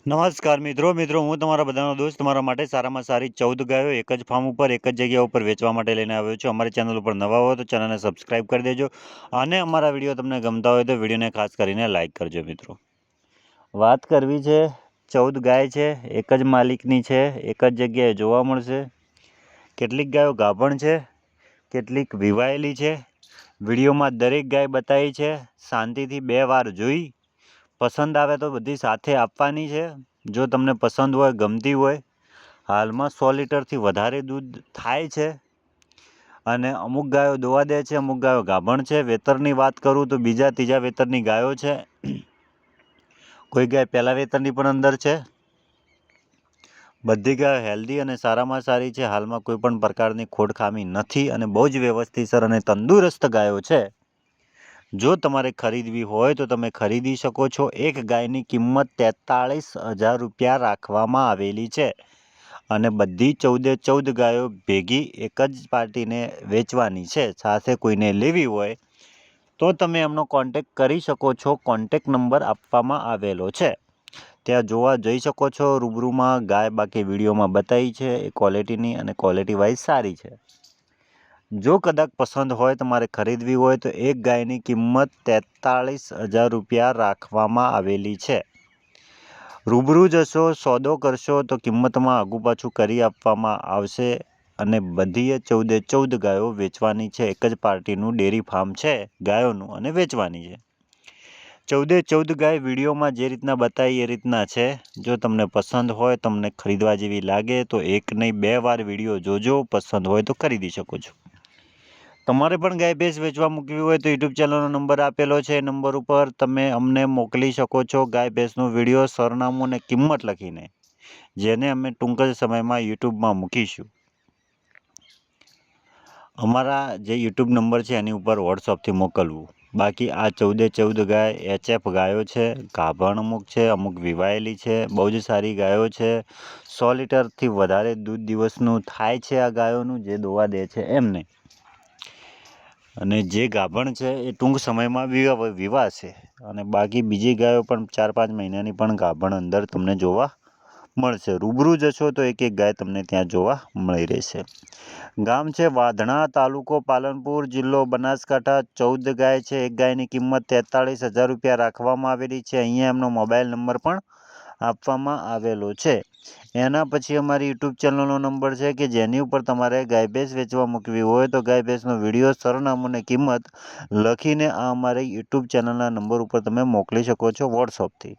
નમસ્કાર મિત્રો હું તમારા બધાનો દોસ્ત તમારા માટે સારામાં સારી 14 ગાયો એક જ ફાર્મ ઉપર એક જ જગ્યા ઉપર વેચવા માટે લઈને આવ્યો છું। અમારી ચેનલ ઉપર નવા હો તો ચેનલને સબસ્ક્રાઇબ કરી દેજો અને અમારા વિડીયો તમને ગમતા હોય તો વિડીયોને ખાસ કરીને લાઇક કરજો। મિત્રો વાત કરવી છે, 14 ગાય છે, એક જ માલિકની છે, એક જ જગ્યાએ જોવા મળશે। કેટલીક ગાયો ગાભણ છે, કેટલીક વિવાયેલી છે। વિડીયોમાં દરેક ગાય બતાવી છે। શાંતિથી 2 વાર જોઈ પસંદ આવે તો બધી સાથે આપવાની છે। જો તમને પસંદ હોય, ગમતી હોય, હાલમાં 100 લીટરથી વધારે દૂધ થાય છે અને અમુક ગાયો દોવા દે છે, અમુક ગાયો ગાભણ છે। વેતરની વાત કરું તો બીજા ત્રીજા વેતરની ગાયો છે। કોઈ ગાય પહેલા વેતરની પણ અંદર છે। બધી ગાયો હેલ્ધી અને સારામાં સારી છે। હાલમાં કોઈ પણ પ્રકારની ખોડ ખામી નથી અને બહુ જ વ્યવસ્થિતસર અને તંદુરસ્ત ગાયો છે। જો તમારે ખરીદવી હોય તો તમે ખરીદી શકો છો। એક ગાયની કિંમત 43,000 રૂપિયા રાખવામાં આવેલી છે અને બધી 14 ગાયો ભેગી એક જ પાર્ટીને વેચવાની છે। સાથે કોઈને લેવી હોય તો તમે એમનો કોન્ટેક્ટ કરી શકો છો। કોન્ટેક્ટ નંબર આપવામાં આવેલો છે, ત્યાં જોવા જઈ શકો છો રૂબરૂમાં। ગાય બાકી વિડીયોમાં બતાવી છે એ ક્વોલિટીની અને ક્વોલિટી વાઇઝ સારી છે। જો કદાચ પસંદ હોય, તમારે ખરીદવી હોય તો એક ગાયની કિંમત 43,000 રૂપિયા રાખવામાં આવેલી છે। રૂબરૂ જશો, સોદો કરશો તો કિંમતમાં આગુ પાછું કરી આપવામાં આવશે અને બધીએ 14 ગાયો વેચવાની છે। એક જ પાર્ટીનું ડેરી ફાર્મ છે ગાયોનું અને વેચવાની છે। 14 ગાય વિડીયોમાં જે રીતના બતાવી એ રીતના છે। જો તમને પસંદ હોય, તમને ખરીદવા જેવી લાગે તો એક નહીં 2 વાર વિડીયો જોજો, પસંદ હોય તો ખરીદી શકો છો। તમારે પણ ગાય ભેંસ વેચવા મૂકવી હોય તો યુટ્યુબ ચેનલનો નંબર આપેલો છે, એ નંબર ઉપર તમે અમને મોકલી શકો છો ગાય ભેંસનો વિડીયો, સરનામું અને કિંમત લખીને, જેને અમે ટૂંક જ સમયમાં યુટ્યુબમાં મૂકીશું। અમારા જે યુટ્યુબ નંબર છે એની ઉપર વોટ્સઅપથી મોકલવું। બાકી આ 14 ગાય એચએફ ગાયો છે, ગાભણ અમુક છે, અમુક વિવાયેલી છે, બહુ જ સારી ગાયો છે। 100 લીટરથી વધારે દૂધ દિવસનું થાય છે આ ગાયોનું, જે દોવા દે છે એમને। અને જે ગાભણ છે એ ટૂંક સમયમાં વિવાશે અને બાકી બીજી ગાયો પણ 4-5 મહિનાની પણ ગાભણ અંદર તમને જોવા મળશે। રૂબરૂ જશો તો એક ગાય તમને ત્યાં જોવા મળી રહેશે। ગામ છે વાધણા, તાલુકો પાલનપુર, જિલ્લો બનાસકાંઠા। 14 ગાય છે, એક ગાયની કિંમત 43,000 રૂપિયા રાખવામાં આવેલી છે। અહીંયા એમનો મોબાઈલ નંબર પણ આપવામાં આવેલો છે। એના પછી અમારી યુટ્યુબ ચેનલનો નંબર છે કે જેની ઉપર તમારે ગાય ભેંસ વેચવા મૂકવી હોય તો ગાય ભેંસનો વિડીયો, સરનામું અને કિંમત લખીને આ અમારી યુટ્યુબ ચેનલના નંબર ઉપર તમે મોકલી શકો છો વોટ્સઅપથી।